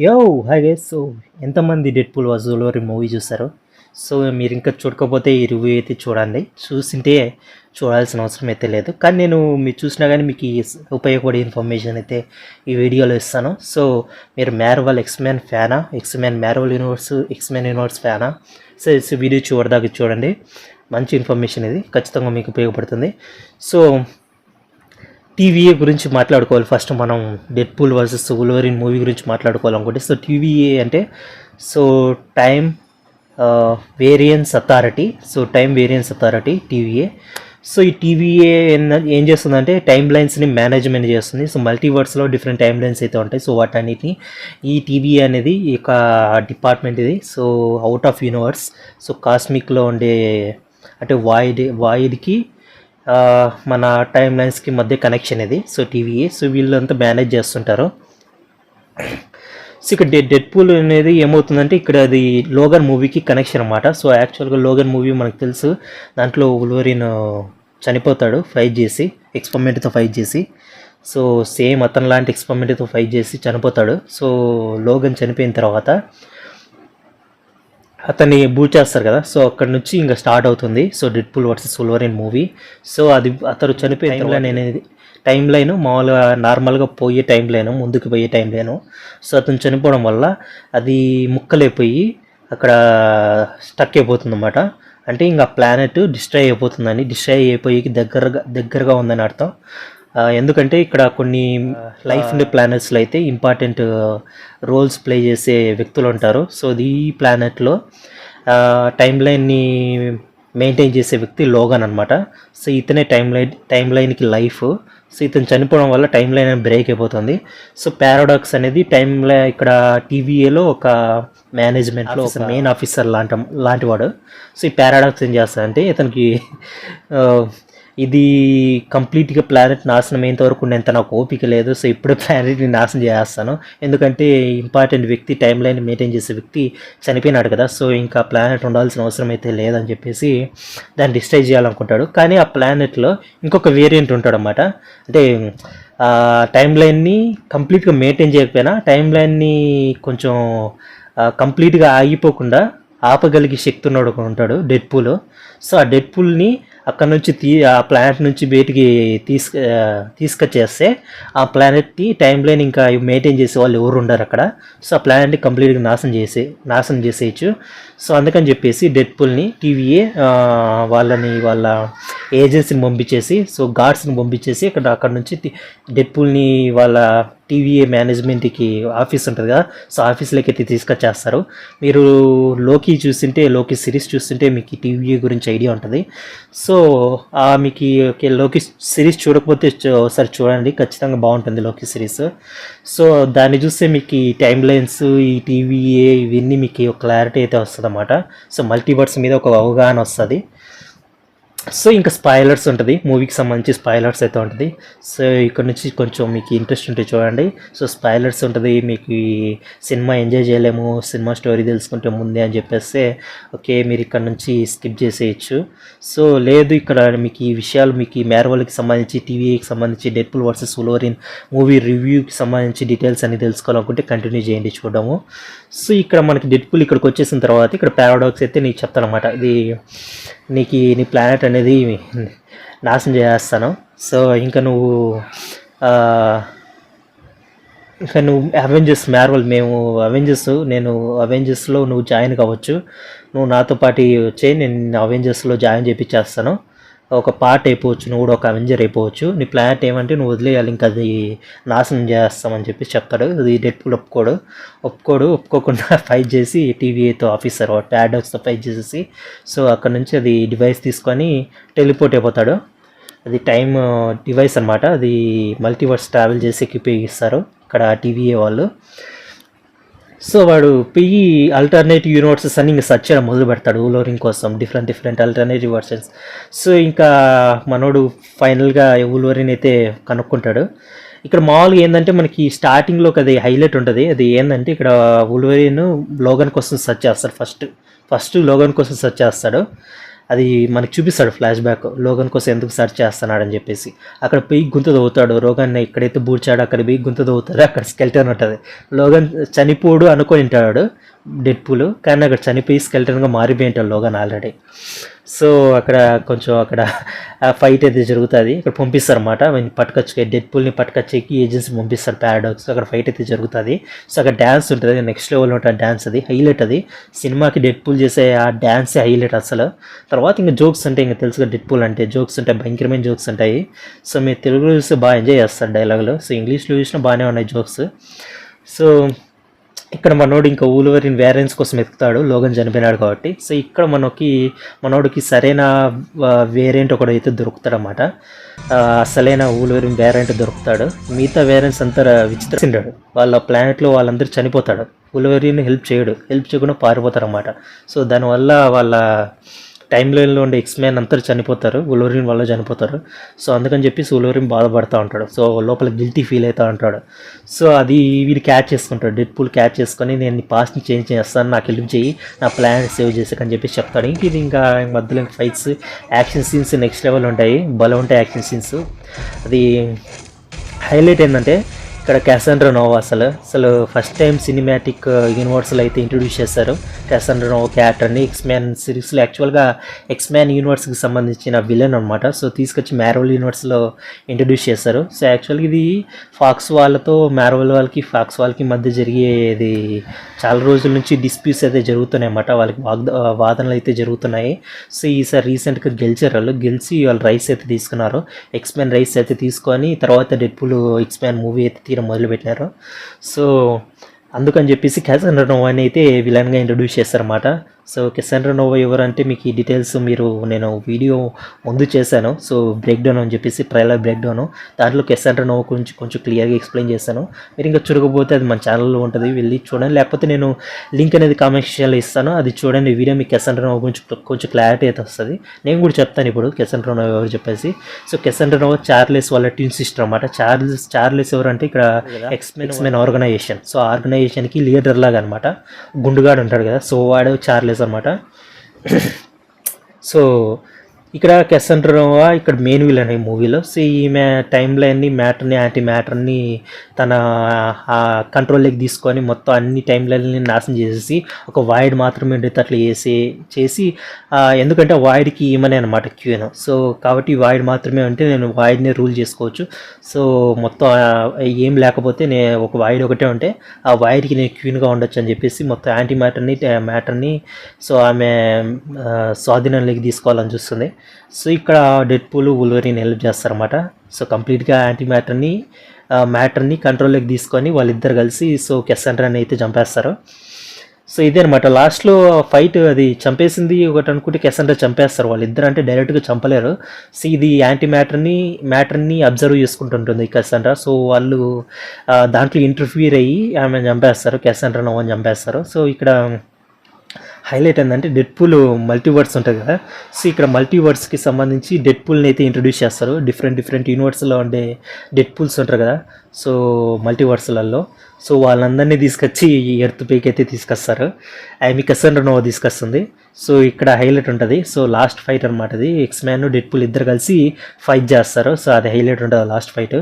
యో hi guys. So ఎంతమంది dead pool వజూలరీ movie చూస్తారు? సో మీరు ఇంకా చూడకపోతే ఈ రివ్యూ అయితే చూడండి. చూసింటే చూడాల్సిన అవసరం అయితే లేదు, కానీ నేను మీరు చూసినా కానీ మీకు ఉపయోగపడే ఇన్ఫర్మేషన్ అయితే ఈ వీడియోలో ఇస్తాను. సో మీరు మ్యార్వల్ ఎక్స్మెన్ ఫ్యానా, మ్యార్వల్ ఎక్స్మెన్ యూనివర్స్ ఫ్యానా? సో వీడియో చూడదాకా చూడండి. మంచి ఇన్ఫర్మేషన్ ఇది ఖచ్చితంగా మీకు ఉపయోగపడుతుంది. సో టీవీఏ గురించి మాట్లాడుకోవాలి. ఫస్ట్ మనం dead pool versus Wolverine movie గురించి మాట్లాడుకోవాలనుకుంటే, సో టీవీఏ అంటే so time variance authority. TVA. So ఈ టీవీఏ ఏం చేస్తుందంటే టైమ్ లైన్స్ని మేనేజ్మెంట్ చేస్తుంది. సో మల్టీవర్స్లో డిఫరెంట్ టైమ్ లైన్స్ అయితే ఉంటాయి. సో వాటన్నిటిని ఈ టీవీఏ అనేది ఒక డిపార్ట్మెంట్ ఇది. So out of universe, so కాస్మిక్లో ఉండే అంటే వాయిడ్కి మన టైమ్ లైన్స్కి మధ్య కనెక్షన్ ఇది. So TVA. సో వీళ్ళంతా మేనేజ్ చేస్తుంటారు. సో ఇక్కడ డెడ్ పూల్ అనేది ఏమవుతుందంటే ఇక్కడ అది లోగన్ మూవీకి కనెక్షన్ అనమాట. సో యాక్చువల్గా లోగన్ మూవీ మనకు తెలుసు, దాంట్లో వూల్వరిన్ చనిపోతాడు ఫైట్ చేసి, ఎక్స్పెరిమెంట్తో ఫైట్ చేసి. సో సేమ్ అతను లాంటి ఎక్స్పెరిమెంట్తో ఫైట్ చేసి చనిపోతాడు. సో లోగన్ చనిపోయిన తర్వాత అతన్ని బూట్ చేస్తారు కదా. సో అక్కడ నుంచి ఇంకా స్టార్ట్ అవుతుంది so Deadpool versus Wolverine movie. So అది అతను చనిపోయిన టైం లైన్ మామూలుగా నార్మల్గా పోయే టైం లైను, ముందుకు పోయే టైం లైను. సో అతను చనిపోవడం వల్ల అది ముక్కలైపోయి అక్కడ స్టక్ అయిపోతుంది అన్నమాట. అంటే ఇంకా ప్లానెట్ డిస్ట్రాయ్ అయిపోతుందని, డిస్ట్రాయ్ అయిపోయి దగ్గరగా ఉందని అర్థం. ఎందుకంటే ఇక్కడ కొన్ని లైఫ్ ఉండే ప్లానెట్స్లో అయితే ఇంపార్టెంట్ రోల్స్ ప్లే చేసే వ్యక్తులు ఉంటారు. సో ఈ ప్లానెట్లో టైం లైన్ని మెయింటైన్ చేసే వ్యక్తి లోగన్ అనమాట. సో ఇతనే టైం లైన్కి లైఫ్. సో ఇతను చనిపోవడం వల్ల టైం లైన్ బ్రేక్ అయిపోతుంది. సో పారాడాక్స్ అనేది ఇక్కడ టీవీఏలో ఒక మేనేజ్మెంట్లో ఒక మెయిన్ ఆఫీసర్ లాంటివాడు. సో ఈ పారాడాక్స్ ఏం చేస్తాడంటే ఇతనికి ఇది కంప్లీట్గా ప్లానెట్ నాశనం అయ్యేంత వరకు ఉండేంత నాకు ఓపిక లేదు. సో ఇప్పుడే ప్లానెట్ని నాశనం చేస్తాను, ఎందుకంటే ఇంపార్టెంట్ వ్యక్తి, టైం లైన్ మెయింటైన్ చేసే వ్యక్తి చనిపోయినాడు కదా. సో ఇంకా ప్లానెట్ ఉండాల్సిన అవసరం అయితే లేదని చెప్పేసి దాన్ని డిస్ట్రాయ్ చేయాలనుకుంటాడు. కానీ ఆ ప్లానెట్లో ఇంకొక వేరియంట్ ఉంటాడు అన్నమాట. అంటే టైం లైన్ని కంప్లీట్గా మెయింటైన్ చేయకపోయినా టైం లైన్ని కొంచెం కంప్లీట్గా ఆగిపోకుండా ఆపగలిగే శక్తి ఉన్నాడు ఉంటాడు డెడ్ పూల్. సో ఆ డెడ్ పూల్ని అక్కడ నుంచి ఆ ప్లానెట్ నుంచి బయటికి తీసుకొచ్చేస్తే ఆ ప్లానెట్ని టైం లైన్ ఇంకా మెయింటైన్ చేసే వాళ్ళు ఎవరు ఉండరు అక్కడ. సో ఆ ప్లానెట్ని కంప్లీట్గా నాశనం చేసేయచ్చు. సో అందుకని చెప్పేసి డెడ్ పూల్ని టీవీఏ వాళ్ళ ఏజెన్సీని పంపించేసి, సో గార్డ్స్ని పంపించేసి అక్కడ నుంచి డెడ్ పూల్ని వాళ్ళ టీవీఏ మేనేజ్మెంట్కి ఆఫీస్ ఉంటుంది కదా. సో ఆఫీస్లోకి అయితే తీసుకొచ్చేస్తారు. మీరు లోకి సిరీస్ చూస్తుంటే మీకు టీవీఏ గురించి ఐడియా ఉంటుంది. సో మీకు లోకి సిరీస్ చూడకపోతే ఒకసారి చూడండి, ఖచ్చితంగా బాగుంటుంది లోకి సిరీస్. సో దాన్ని చూస్తే మీకు ఈ టైమ్ లైన్స్, ఈ టీవీఏ ఇవన్నీ మీకు ఒక క్లారిటీ అయితే వస్తుంది అన్నమాట. సో మల్టీవర్స్ మీద ఒక అవగాహన వస్తుంది. సో ఇంకా స్పాయిలర్స్ ఉంటుంది, మూవీకి సంబంధించి స్పాయిలర్స్ అయితే ఉంటుంది. సో ఇక్కడ నుంచి కొంచెం మీకు ఇంట్రెస్ట్ ఉంటే చూడండి. సో స్పాయిలర్స్ ఉంటుంది, మీకు ఈ సినిమా ఎంజాయ్ చేయలేము, సినిమా స్టోరీ తెలుసుకుంటే ముందే అని చెప్పేస్తే ఓకే మీరు ఇక్కడ నుంచి స్కిప్ చేసేయచ్చు. సో లేదు ఇక్కడ మీకు ఈ విషయాలు, మీకు ఈ మ్యార్వల్కి సంబంధించి, టీవీకి సంబంధించి, dead pool versus Wolverine movie రివ్యూకి సంబంధించి డీటెయిల్స్ అన్ని తెలుసుకోవాలనుకుంటే కంటిన్యూ చేయండి చూడము. సో ఇక్కడ మనకి డెడ్ పూల్ ఇక్కడికి వచ్చేసిన తర్వాత ఇక్కడ పారాడాక్స్ అయితే నీకు చెప్తానమాట, ఇది నీ ప్లానెట్ అనేది నాశనం చేస్తాను. సో ఇంకా నువ్వు నేను అవెంజర్స్లో నువ్వు జాయిన్ కావచ్చు, నువ్వు నాతో పాటు వచ్చి నేను అవెంజర్స్లో జాయిన్ చేయించేస్తాను, ఒక పార్ట్ అయిపోవచ్చు, నువ్వు కూడా ఒక అవెంజర్ అయిపోవచ్చు, నీ ప్లానెట్ ఏమంటే నువ్వు వదిలేయాలి, ఇంకా అది నాశనం చేస్తామని చెప్పి చెప్తాడు. అది డెడ్ పూల్ ఒప్పుకోకుండా ఫైట్ చేసి టీవీతో ఆఫీసర్ పారాడాక్స్తో ఫైట్ చేసేసి సో అక్కడ నుంచి అది డివైస్ తీసుకొని టెలిపోర్ట్ అయిపోతాడు. అది టైం డివైస్ అనమాట, అది మల్టీవర్స్ ట్రావెల్ చేసేకి ఉపయోగిస్తారు ఇక్కడ టీవీఏ వాళ్ళు. సో వాడు పోయి ఆల్టర్నేటివ్ యూనివర్సెస్ అని ఇంకా సర్చ్ చేయడం మొదలు పెడతాడు వూల్వరిన్ కోసం, డిఫరెంట్ ఆల్టర్నేటివ్ వర్షన్స్. సో ఇంకా మనోడు ఫైనల్గా వూల్వరిన్ అయితే కనుక్కుంటాడు. ఇక్కడ మామూలుగా ఏంటంటే మనకి స్టార్టింగ్లో అది హైలైట్ ఉంటుంది, అది ఏంటంటే ఇక్కడ వూల్వరిన్ లోగన్ కోసం సెర్చ్ చేస్తాడు. ఫస్ట్ లోగన్ కోసం సెర్చ్ చేస్తాడు. అది మనకి చూపిస్తాడు ఫ్లాష్ బ్యాక్, లోగన్ కోసం ఎందుకు సెర్చ్ చేస్తున్నాడని చెప్పేసి. అక్కడ పోయి గుంత తవ్వుతాడు, లోగన్ ఎక్కడైతే బూడ్చాడో అక్కడ పోయి గుంత తవ్వుతాడు, అక్కడ స్కెల్టన్ ఉంటుంది. లోగన్ చనిపోడు అనుకొని ఉంటాడు డెడ్పూల్, కానీ అక్కడ చనిపోయి స్కెల్టన్గా మారిపోయి ఉంటాడు లోగన్ ఆల్రెడీ. సో అక్కడ కొంచెం అక్కడ ఫైట్ అయితే జరుగుతుంది. ఇక్కడ పంపిస్తారు అన్నమాట పట్టుకొచ్చి డెడ్పూల్ని పట్టుకొచ్చేకి ఏజెన్సీ పంపిస్తారు పారాడాక్స్. అక్కడ ఫైట్ అయితే జరుగుతుంది. సో అక్కడ డ్యాన్స్ ఉంటుంది, నెక్స్ట్ లెవెల్ ఉంటుంది డ్యాన్స్, అది హైలైట్. అది సినిమాకి డెడ్పూల్ చేసే ఆ డ్యాన్సే హైలైట్ అసలు. తర్వాత ఇంకా జోక్స్ ఉంటాయి, ఇంకా తెలుసుగా డెడ్పూల్ అంటే జోక్స్ ఉంటాయి, భయంకరమైన జోక్స్ ఉంటాయి. సో మీరు తెలుగులో చూస్తే బాగా ఎంజాయ్ చేస్తారు డైలాగులు, సో ఇంగ్లీష్లో చూసినా బాగానే ఉన్నాయి జోక్స్. సో ఇక్కడ మనోడు ఇంకా వూల్వరిన్ వేరియన్స్ కోసం ఎత్తుతాడు, లోగన్ చనిపోయినాడు కాబట్టి. సో ఇక్కడ మనోడికి సరైన వేరియంట్ ఒకడు అయితే దొరుకుతాడనమాట, అసలైన వూల్వరిన్ వేరియంట్ దొరుకుతాడు. మిగతా వేరియన్స్ అంతా విచిత్రంటాడు, వాళ్ళ ప్లానెట్లో వాళ్ళందరూ చనిపోతాడు, వూల్వరిన్ హెల్ప్ చేయకుండా పారిపోతారన్నమాట. సో దానివల్ల వాళ్ళ టైం లైన్లో ఉండే ఎక్స్మెన్ అంతా చనిపోతారు, వూల్వరిన్ వల్ల చనిపోతారు. సో అందుకని చెప్పేసి వూల్వరిన్ బాధపడుతూ ఉంటాడు, సో లోపల గిల్టీ ఫీల్ అవుతూ ఉంటాడు. సో అది వీడు క్యాచ్ చేసుకుంటాడు, డెడ్పూల్ క్యాచ్ చేసుకొని నేను పాస్ట్ని చేంజ్ చేస్తాను, నాకు హెల్ప్ చేయి, నా ప్లాన్ సేవ్ చేసాకని చెప్పేసి చెప్తాడు. ఇది ఇంకా మధ్యలో fights, action scenes next level ఉంటాయి, భలే ఉంటాయి యాక్షన్ సీన్స్. అది హైలైట్ ఏంటంటే ఇక్కడ క్యాసండ్రా నోవా అసలు ఫస్ట్ టైం సినిమాటిక్ యూనివర్స్లో అయితే ఇంట్రొడ్యూస్ చేశారు క్యాసండ్రా నోవా క్యారెక్టర్ని. ఎక్స్మ్యాన్ సిరీస్లో యాక్చువల్గా ఎక్స్మ్యాన్ యూనివర్స్కి సంబంధించిన విలన్ అనమాట. సో తీసుకొచ్చి మ్యార్వెల్ యూనివర్స్లో ఇంట్రొడ్యూస్ చేశారు. సో యాక్చువల్గా ఇది ఫాక్స్ వాళ్ళకి మధ్య జరిగేది, చాలా రోజుల నుంచి డిస్ప్యూట్స్ అయితే జరుగుతున్నాయి అన్నమాట, వాళ్ళకి వాదనలు అయితే జరుగుతున్నాయి. సో ఈసారి రీసెంట్గా గెలిచి వాళ్ళు రైస్ అయితే తీసుకున్నారు, ఎక్స్మ్యాన్ రైస్ అయితే తీసుకొని తర్వాత డెడ్పూల్ ఎక్స్మ్యాన్ మూవీ అయితే మొదలుపెట్టినారు. సో అందుకని చెప్పేసి క్యాసండ్రా నోవాని అయితే విలన్గా ఇంట్రొడ్యూస్ చేస్తారన్నమాట. సో క్యాసండ్రా నోవా ఎవరంటే మీకు ఈ డీటెయిల్స్ నేను వీడియో ముందు చేశాను, సో బ్రేక్ డౌన్ అని చెప్పేసి ట్రైలర్ బ్రేక్ డౌన్, దాంట్లో క్యాసండ్రా నోవా గురించి కొంచెం క్లియర్గా ఎక్స్ప్లెయిన్ చేశాను. మీరు ఇంకా చూడకపోతే అది మన ఛానల్లో ఉంటుంది, వెళ్ళి చూడండి, లేకపోతే నేను లింక్ అనేది కామెంట్ సెక్షన్లో ఇస్తాను, అది చూడండి. వీడియో మీకు క్యాసండ్రా నోవా గురించి కొంచెం క్లారిటీ అయితే వస్తుంది. నేను కూడా చెప్తాను ఇప్పుడు క్యాసండ్రా నోవా ఎవరు చెప్పేసి. సో క్యాసండ్రా నోవా చార్లెస్ వాళ్ళ ట్విన్ సిస్టర్ అన్నమాట. చార్లెస్ ఎవరు అంటే ఇక్కడ ఎక్స్మెన్ ఆర్గనైజేషన్, సో ఆర్గనైజేషన్కి లీడర్ లాగా అనమాట, గుండుగాడు ఉంటాడు కదా, సో వాడు చార్లెస్ అనమాట. సో ఇక్కడ క్యాసండ్రా నోవా ఇక్కడ మెయిన్ విలన్ ఈ మూవీలో. సో ఈమె టైం లైన్ని, యాంటీ మ్యాటర్ని తన కంట్రోల్లోకి తీసుకొని మొత్తం అన్ని టైం లైన్ని నాశనం చేసేసి ఒక వాయిడ్ మాత్రమే ఉండేటట్లు చేసి ఎందుకంటే వాయిడ్కి ఈమెనే అనమాట క్యూన్. సో కాబట్టి వాయిడ్ మాత్రమే ఉంటే నేను వాయిడ్ని రూల్ చేసుకోవచ్చు. సో మొత్తం ఏం లేకపోతే ఒక వాయిడ్ ఒకటే ఉంటే ఆ వాయిడ్కి నేను క్యూన్గా ఉండొచ్చు అని చెప్పేసి మొత్తం యాంటీ మ్యాటర్ని సో ఆమె స్వాధీనంలోకి తీసుకోవాలని చూస్తుంది. సో ఇక్కడ డెడ్పూల్ వూల్వరిన్ హెల్ప్ చేస్తారన్నమాట. సో కంప్లీట్గా యాంటీ మ్యాటర్ని కంట్రోల్లోకి తీసుకొని వాళ్ళిద్దరు కలిసి సో క్యాసండ్రాని అయితే చంపేస్తారు. సో ఇదే అనమాట లాస్ట్లో ఫైట్, అది చంపేసింది ఒకటి అనుకుంటే క్యాసండ్రా చంపేస్తారు, వాళ్ళిద్దరు అంటే డైరెక్ట్గా చంపలేరు. సో ఇది యాంటీ మ్యాటర్ని అబ్జర్వ్ చేసుకుంటుంటుంది క్యాసండ్రా. సో వాళ్ళు దాంట్లో ఇంటర్ఫియర్ అయ్యి ఆమె చంపేస్తారు, క్యాసండ్రా నోవాని చంపేస్తారు. సో ఇక్కడ హైలైట్ ఏంటంటే డెడ్పూల్ మల్టీవర్స్ ఉంటుంది కదా, సో ఇక్కడ మల్టీవర్స్కి సంబంధించి డెడ్పూల్ని అయితే ఇంట్రొడ్యూస్ చేస్తారు. డిఫరెంట్ యూనివర్స్లో ఉండే డెడ్పూల్స్ ఉంటారు కదా, సో మల్టీవర్స్లలో. సో వాళ్ళందరినీ తీసుకొచ్చి ఈ ఎర్త్ పైకి అయితే తీసుకొస్తారు, ఆమె క్యాసండ్రా నోవా తీసుకొస్తుంది. సో ఇక్కడ హైలైట్ ఉంటుంది. సో లాస్ట్ ఫైట్ అనమాట, అది ఎక్స్మ్యాన్ డెడ్పూల్ ఇద్దరు కలిసి ఫైట్ చేస్తారు. సో అది హైలైట్ ఉంటుంది లాస్ట్ ఫైట్.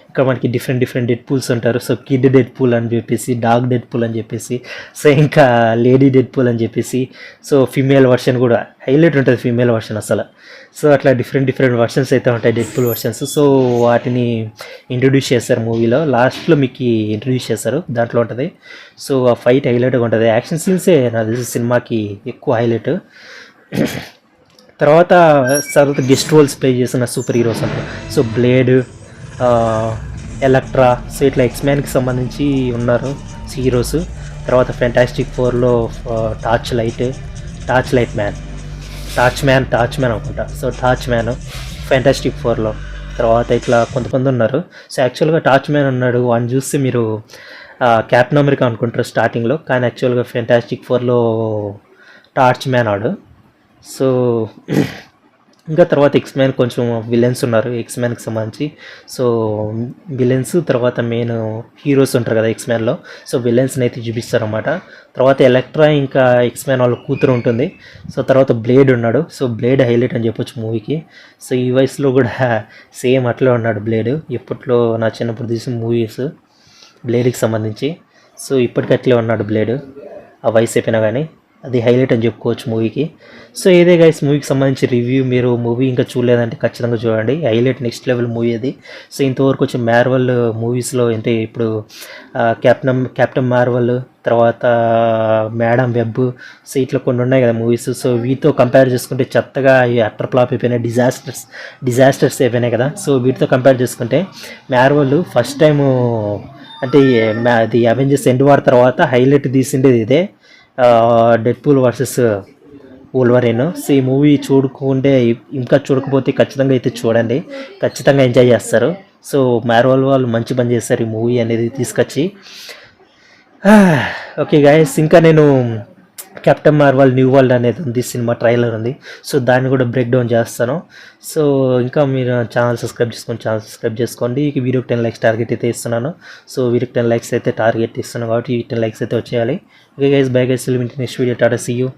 ఇక్కడ మనకి డిఫరెంట్ డెడ్పూల్స్ ఉంటారు. సో కిడ్ డెడ్పూల్ అని చెప్పేసి, డాగ్ డెడ్పూల్ అని చెప్పేసి, సో ఇంకా లేడీ డెడ్పూల్ అని చెప్పేసి, సో ఫీమేల్ వర్షన్ కూడా హైలైట్ ఉంటుంది, ఫీమేల్ వర్షన్ అసలు. సో అట్లా డిఫరెంట్ వర్షన్స్ అయితే ఉంటాయి డెడ్పూల్ వర్షన్స్. సో వాటిని ఇంట్రొడ్యూస్ చేస్తారు మూవీలో, లాస్ట్లో మీకు ఇంట్రొడ్యూస్ చేస్తారు, దాంట్లో ఉంటుంది. సో ఆ ఫైట్ హైలైట్గా ఉంటుంది, యాక్షన్ సీన్సే నాకు తెలిసి సినిమాకి ఎక్కువ హైలైట్. తర్వాత గెస్ట్ రోల్స్ ప్లే చేసిన సూపర్ హీరోస్ అంటారు. సో బ్లేడ్, ఎలక్ట్రా, సో ఇట్లా ఎక్స్మ్యాన్కి సంబంధించి ఉన్నారు హీరోస్. తర్వాత ఫ్యాంటాస్టిక్ ఫోర్లో టార్చ్ మ్యాన్ అనుకుంటా. సో టార్చ్ మ్యాన్ ఫ్యాంటాస్టిక్ ఫోర్లో. తర్వాత ఇట్లా కొంతమంది ఉన్నారు. సో యాక్చువల్గా టార్చ్ మ్యాన్ ఉన్నాడు, వాడిని చూస్తే మీరు క్యాప్టెన్ అమెరికా అనుకుంటారు స్టార్టింగ్లో, కానీ యాక్చువల్గా ఫ్యాంటాస్టిక్ ఫోర్లో టార్చ్ మ్యాన్ ఆడు. సో ఇంకా తర్వాత ఎక్స్‌మ్యాన్ కొంచెం విలన్స్ ఉన్నారు ఎక్స్‌మ్యాన్‌కి సంబంధించి. సో, విలన్స్ తర్వాత మెయిన్ హీరోస్ ఉంటారు కదా ఎక్స్‌మ్యాన్‌లో. సో, విలన్స్‌ని అయితే చూపిస్తారన్నమాట. తర్వాత ఎలక్ట్రా ఇంకా ఎక్స్‌మ్యాన్ వాళ్ళ కూతురు ఉంటుంది. సో, తర్వాత బ్లేడ్ ఉన్నాడు. సో, బ్లేడ్ హైలైట్ అని చెప్పొచ్చు మూవీకి. సో, ఈ వయసులో కూడా సేమ్ అట్లే ఉన్నాడు బ్లేడ్. ఎప్పట్లో నా చిన్నప్పుడు తీసిన మూవీస్ బ్లేడ్‌కి సంబంధించి. సో, ఇప్పటికి అట్లే ఉన్నాడు బ్లేడ్. ఆ వయసు అయిపోయినా కానీ అది హైలైట్ అని చెప్పుకోవచ్చు మూవీకి. సో ఇదే గైస్ మూవీకి సంబంధించి రివ్యూ. మీరు మూవీ ఇంకా చూడలేదంటే ఖచ్చితంగా చూడండి. హైలైట్ నెక్స్ట్ లెవెల్ మూవీ అది. సో ఇంతవరకు వచ్చే మార్వెల్ మూవీస్లో అంటే ఇప్పుడు కెప్టెన్ మార్వెల్, తర్వాత మేడం వెబ్, సో ఇట్లా కొన్ని ఉన్నాయి కదా మూవీస్. సో వీటితో కంపేర్ చేసుకుంటే చెత్తగా ఈ అట్టర్ ఫ్లాప్ అయిపోయినాయి, డిజాస్టర్స్ అయిపోయినాయి కదా. సో వీటితో కంపేర్ చేసుకుంటే మార్వెల్ ఫస్ట్ టైము అంటే అది అవెంజర్స్ ఎండ్ వార్ తర్వాత హైలైట్ తీసిండేది ఇదే, డెడ్పూల్ వర్సెస్ వోల్వరిన్. సో ఈ మూవీ చూడుకుంటే ఇంకా చూడకపోతే ఖచ్చితంగా అయితే చూడండి, ఖచ్చితంగా ఎంజాయ్ చేస్తారు. సో మార్వెల్ వాళ్ళు మంచి పని చేస్తారు ఈ మూవీ అనేది తీసుకొచ్చి. ఓకే గాయస్, ఇంకా నేను కెప్టెన్ మార్వెల్ న్యూ వరల్డ్ అనేది ఉంది సినిమా, ట్రైలర్ ఉంది. సో దాన్ని కూడా బ్రేక్ డౌన్ చేస్తాను. సో ఇంకా మీరు ఛానల్ సబ్స్క్రైబ్ చేసుకోండి. ఈ వీడియోకి 10 లైక్స్ టార్గెట్ అయితే ఇస్తున్నాను. సో వీడియోకి 10 లైక్స్ అయితే టార్గెట్ ఇస్తున్నాను కాబట్టి 10 లైక్స్ అయితే వచ్చేయాలి. Okay guys, bye guys, next video, tata, see you.